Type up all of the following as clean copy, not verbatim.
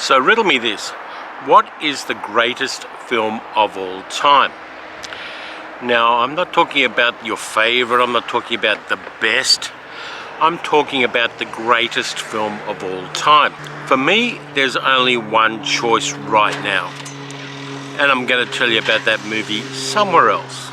So riddle me this, what is the greatest film of all time? Now, I'm not talking about your favorite, I'm not talking about the best, I'm talking about the greatest film of all time. For me, there's only one choice right now, and I'm going to tell you about that movie somewhere else.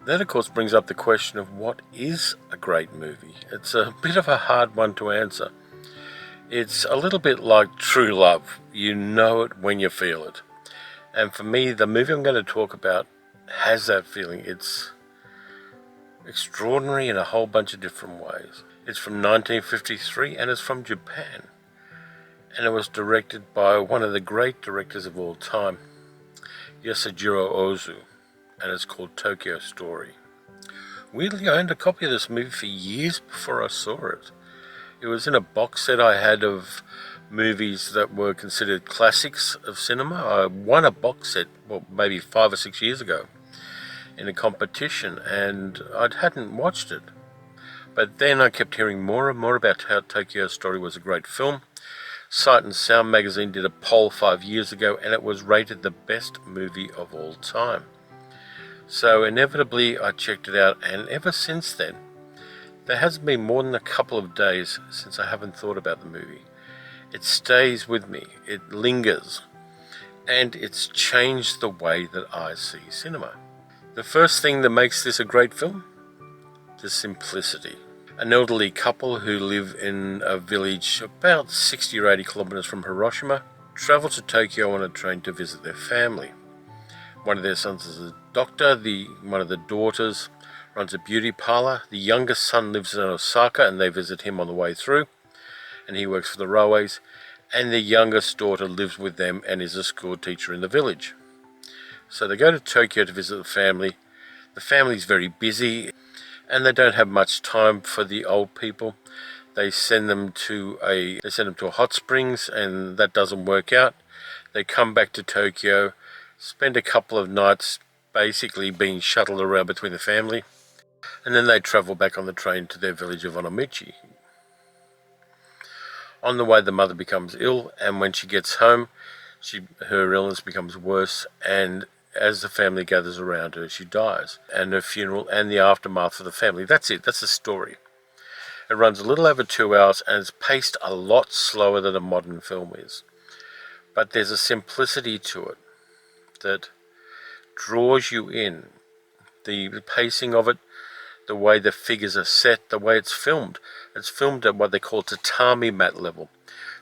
That of course brings up the question of what is a great movie. It's a bit of a hard one to answer. It's a little bit like true love. You know it when you feel it. And for me, the movie I'm going to talk about has that feeling. It's extraordinary in a whole bunch of different ways. It's from 1953 and it's from Japan. And it was directed by one of the great directors of all time, Yasujiro Ozu. And it's called Tokyo Story. Weirdly, I owned a copy of this movie for years before I saw it. It was in a box set I had of movies that were considered classics of cinema. I won a box set, well, maybe 5 or 6 years ago in a competition, and I hadn't watched it. But then I kept hearing more and more about how Tokyo Story was a great film. Sight and Sound magazine did a poll 5 years ago, and it was rated the best movie of all time. So inevitably I checked it out, and ever since then there hasn't been more than a couple of days since I haven't thought about the movie. It stays with me, it lingers, and it's changed the way that I see cinema. The first thing that makes this a great film? The simplicity. An elderly couple who live in a village about 60 or 80 kilometers from Hiroshima travel to Tokyo on a train to visit their family. One of their sons is a doctor, one of the daughters runs a beauty parlour, the youngest son lives in Osaka and they visit him on the way through, and he works for the railways, and the youngest daughter lives with them and is a school teacher in the village. So they go to Tokyo to visit the family. The family's very busy and they don't have much time for the old people. They send them to a hot springs, and that doesn't work out. They come back to Tokyo, spend a couple of nights basically being shuttled around between the family, and then they travel back on the train to their village of Onomichi. On the way, the mother becomes ill, and when she gets home, her illness becomes worse, and as the family gathers around her, she dies, and her funeral and the aftermath for the family. That's it, that's the story. It runs a little over 2 hours, and it's paced a lot slower than a modern film is. But there's a simplicity to it that draws you in. The pacing of it, the way the figures are set, the way it's filmed. It's filmed at what they call tatami mat level.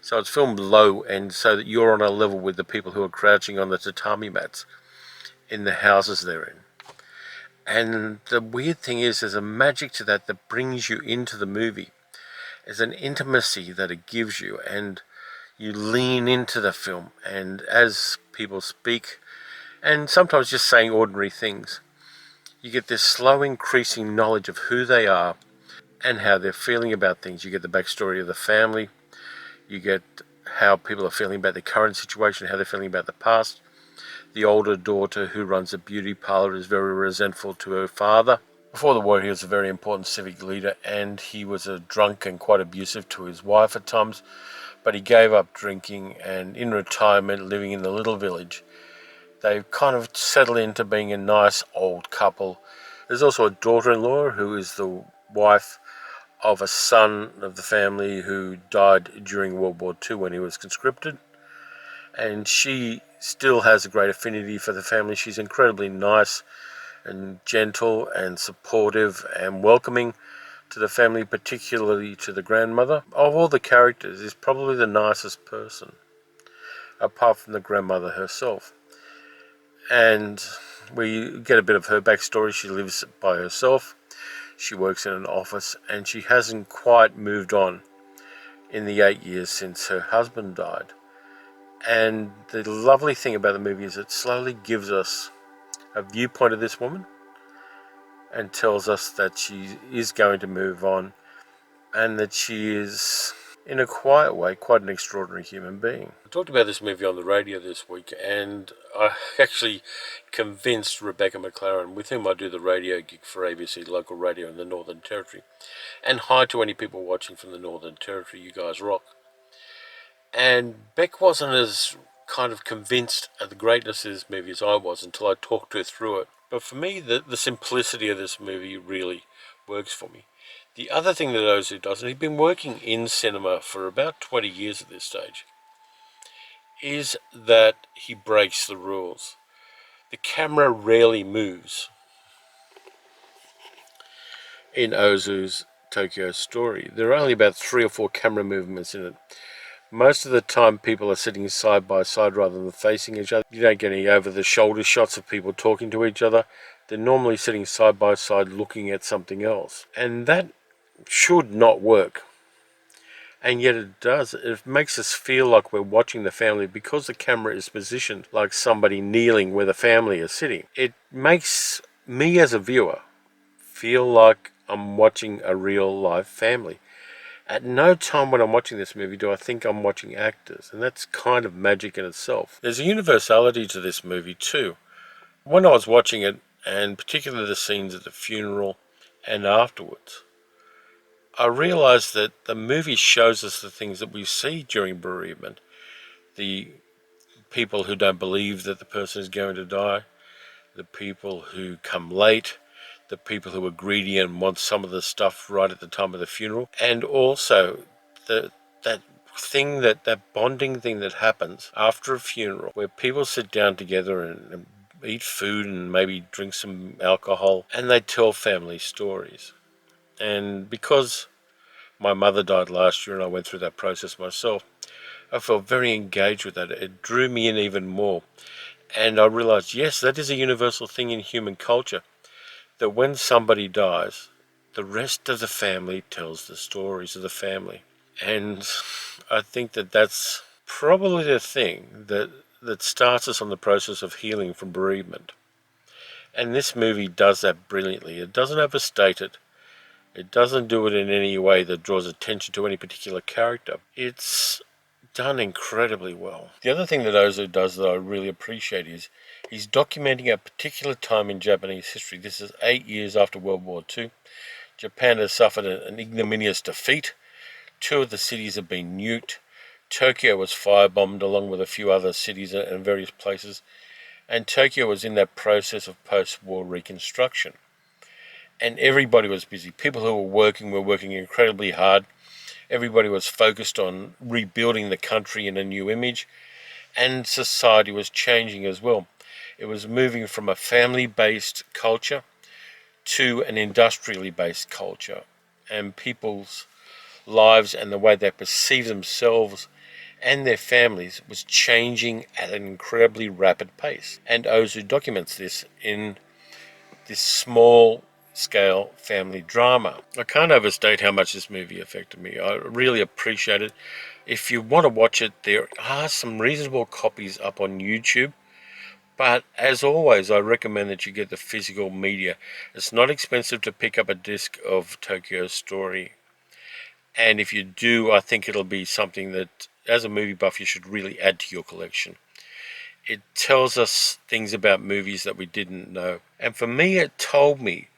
So it's filmed low, and so that you're on a level with the people who are crouching on the tatami mats in the houses they're in. And the weird thing is, there's a magic to that brings you into the movie. There's an intimacy that it gives you, and you lean into the film, and as people speak, and sometimes just saying ordinary things, you get this slow increasing knowledge of who they are and how they're feeling about things. You get the backstory of the family, you get how people are feeling about the current situation, how they're feeling about the past. The older daughter who runs a beauty parlour is very resentful to her father. Before the war, he was a very important civic leader, and he was a drunk and quite abusive to his wife at times, but he gave up drinking, and in retirement, living in the little village, they've kind of settled into being a nice old couple. There's also a daughter-in-law who is the wife of a son of the family who died during World War II when he was conscripted. And she still has a great affinity for the family. She's incredibly nice and gentle and supportive and welcoming to the family, particularly to the grandmother. Of all the characters, is probably the nicest person, apart from the grandmother herself. And we get a bit of her backstory. She lives by herself, she works in an office, and she hasn't quite moved on in the 8 years since her husband died. And the lovely thing about the movie is it slowly gives us a viewpoint of this woman and tells us that she is going to move on and that she is, in a quiet way, quite an extraordinary human being. I talked about this movie on the radio this week, and I actually convinced Rebecca McClaren, with whom I do the radio gig for ABC local radio in the Northern Territory. And hi to any people watching from the Northern Territory, you guys rock. And Beck wasn't as kind of convinced of the greatness of this movie as I was until I talked her through it. But for me, the simplicity of this movie really works for me. The other thing that Ozu does, and he's been working in cinema for about 20 years at this stage, is that he breaks the rules. The camera rarely moves in Ozu's Tokyo Story. There are only about 3 or 4 camera movements in it. Most of the time people are sitting side by side rather than facing each other. You don't get any over-the-shoulder shots of people talking to each other. They're normally sitting side by side looking at something else. And that should not work. And yet it does. It makes us feel like we're watching the family because the camera is positioned like somebody kneeling where the family is sitting. It makes me as a viewer feel like I'm watching a real life family. At no time when I'm watching this movie do I think I'm watching actors, and that's kind of magic in itself. There's a universality to this movie too. When I was watching it, and particularly the scenes at the funeral and afterwards, I realised that the movie shows us the things that we see during bereavement. The people who don't believe that the person is going to die, the people who come late, the people who are greedy and want some of the stuff right at the time of the funeral, and also that bonding thing that happens after a funeral, where people sit down together and eat food and maybe drink some alcohol, and they tell family stories. And because my mother died last year and I went through that process myself, I felt very engaged with that. It drew me in even more. And I realized, yes, that is a universal thing in human culture, that when somebody dies, the rest of the family tells the stories of the family. And I think that that's probably the thing that starts us on the process of healing from bereavement. And this movie does that brilliantly. It doesn't overstate it. It doesn't do it in any way that draws attention to any particular character. It's done incredibly well. The other thing that Ozu does that I really appreciate is he's documenting a particular time in Japanese history. This is 8 years after World War II. Japan has suffered an ignominious defeat. 2 of the cities have been nuked. Tokyo was firebombed along with a few other cities and various places. And Tokyo was in that process of post-war reconstruction. And everybody was busy. People who were working incredibly hard. Everybody was focused on rebuilding the country in a new image, and society was changing as well. It was moving from a family-based culture to an industrially based culture, and people's lives and the way they perceive themselves and their families was changing at an incredibly rapid pace. And Ozu documents this in this small scale family drama. I can't overstate how much this movie affected me. I really appreciate it. If you want to watch it, there are some reasonable copies up on YouTube. But as always, I recommend that you get the physical media. It's not expensive to pick up a disc of Tokyo Story. And if you do, I think it'll be something that, as a movie buff, you should really add to your collection. It tells us things about movies that we didn't know. And for me, it told me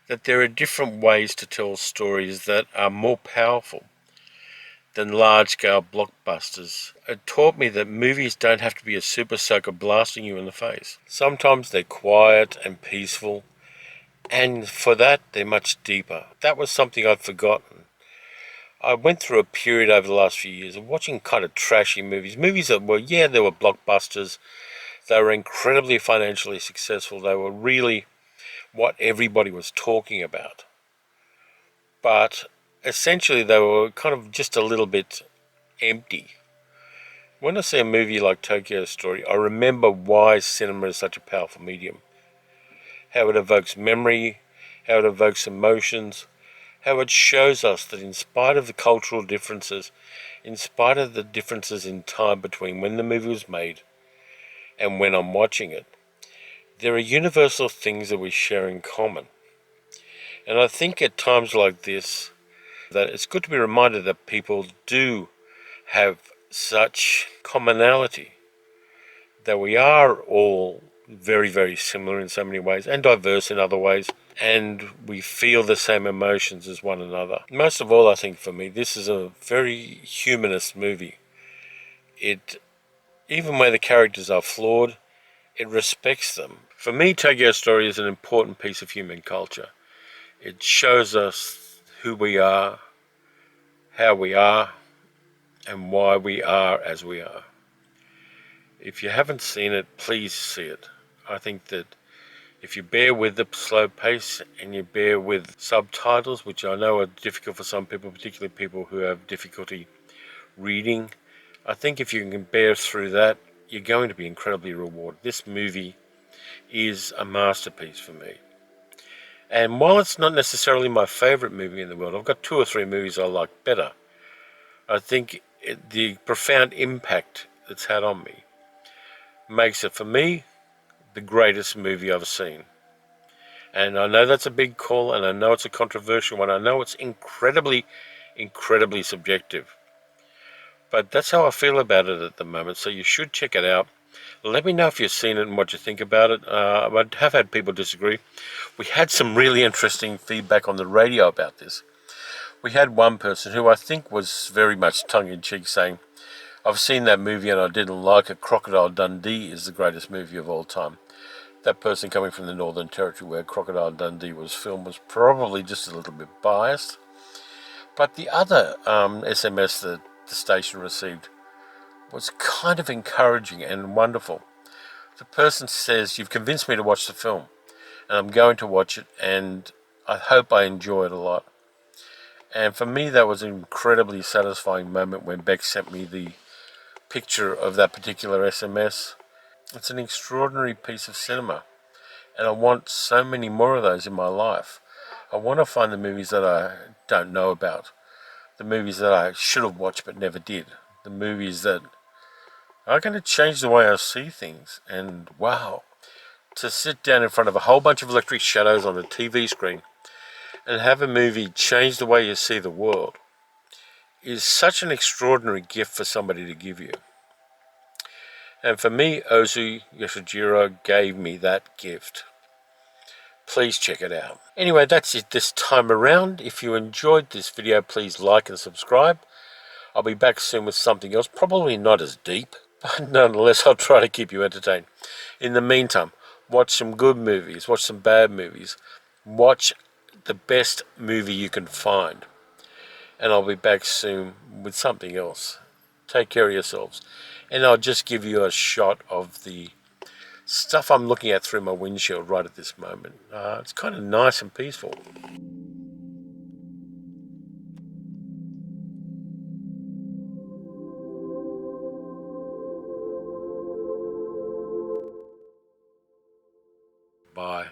that there are different ways to tell stories that are more powerful than large-scale blockbusters. It taught me that movies don't have to be a super soaker blasting you in the face. Sometimes they're quiet and peaceful, and for that, they're much deeper. That was something I'd forgotten. I went through a period over the last few years of watching kind of trashy movies. Movies that were, yeah, they were blockbusters. They were incredibly financially successful. They were really what everybody was talking about. But essentially they were kind of just a little bit empty. When I see a movie like Tokyo Story, I remember why cinema is such a powerful medium. How it evokes memory, how it evokes emotions, how it shows us that in spite of the cultural differences, in spite of the differences in time between when the movie was made and when I'm watching it, there are universal things that we share in common. And I think at times like this, that it's good to be reminded that people do have such commonality, that we are all very, very similar in so many ways and diverse in other ways, and we feel the same emotions as one another. Most of all, I think for me, this is a very humanist movie. It, even where the characters are flawed, it respects them. For me, Tokyo Story is an important piece of human culture. It shows us who we are, how we are, and why we are as we are. If you haven't seen it, please see it. I think that if you bear with the slow pace and you bear with subtitles, which I know are difficult for some people, particularly people who have difficulty reading, I think if you can bear through that, you're going to be incredibly rewarded. This movie is a masterpiece for me. And while it's not necessarily my favourite movie in the world, I've got 2 or 3 movies I like better. I think the profound impact it's had on me makes it, for me, the greatest movie I've seen. And I know that's a big call, and I know it's a controversial one. I know it's incredibly, incredibly subjective. But that's how I feel about it at the moment, so you should check it out. Let me know if you've seen it and what you think about it. I have had people disagree. We had some really interesting feedback on the radio about this. We had one person who I think was very much tongue-in-cheek saying, I've seen that movie and I didn't like it. Crocodile Dundee is the greatest movie of all time. That person coming from the Northern Territory where Crocodile Dundee was filmed was probably just a little bit biased. But the other SMS that the station received was kind of encouraging and wonderful. The person says, you've convinced me to watch the film, and I'm going to watch it, and I hope I enjoy it a lot. And for me, that was an incredibly satisfying moment when Beck sent me the picture of that particular SMS. It's an extraordinary piece of cinema, and I want so many more of those in my life. I want to find the movies that I don't know about, the movies that I should have watched but never did, the movies that are going to change the way I see things. And wow, to sit down in front of a whole bunch of electric shadows on a TV screen and have a movie change the way you see the world is such an extraordinary gift for somebody to give you. And for me, Ozu Yasujiro gave me that gift. Please check it out. Anyway, that's it this time around. If you enjoyed this video, please like and subscribe. I'll be back soon with something else, probably not as deep, but nonetheless I'll try to keep you entertained. In the meantime, watch some good movies, watch some bad movies, watch the best movie you can find. And I'll be back soon with something else. Take care of yourselves. And I'll just give you a shot of the stuff I'm looking at through my windshield right at this moment. It's kind of nice and peaceful. Bye.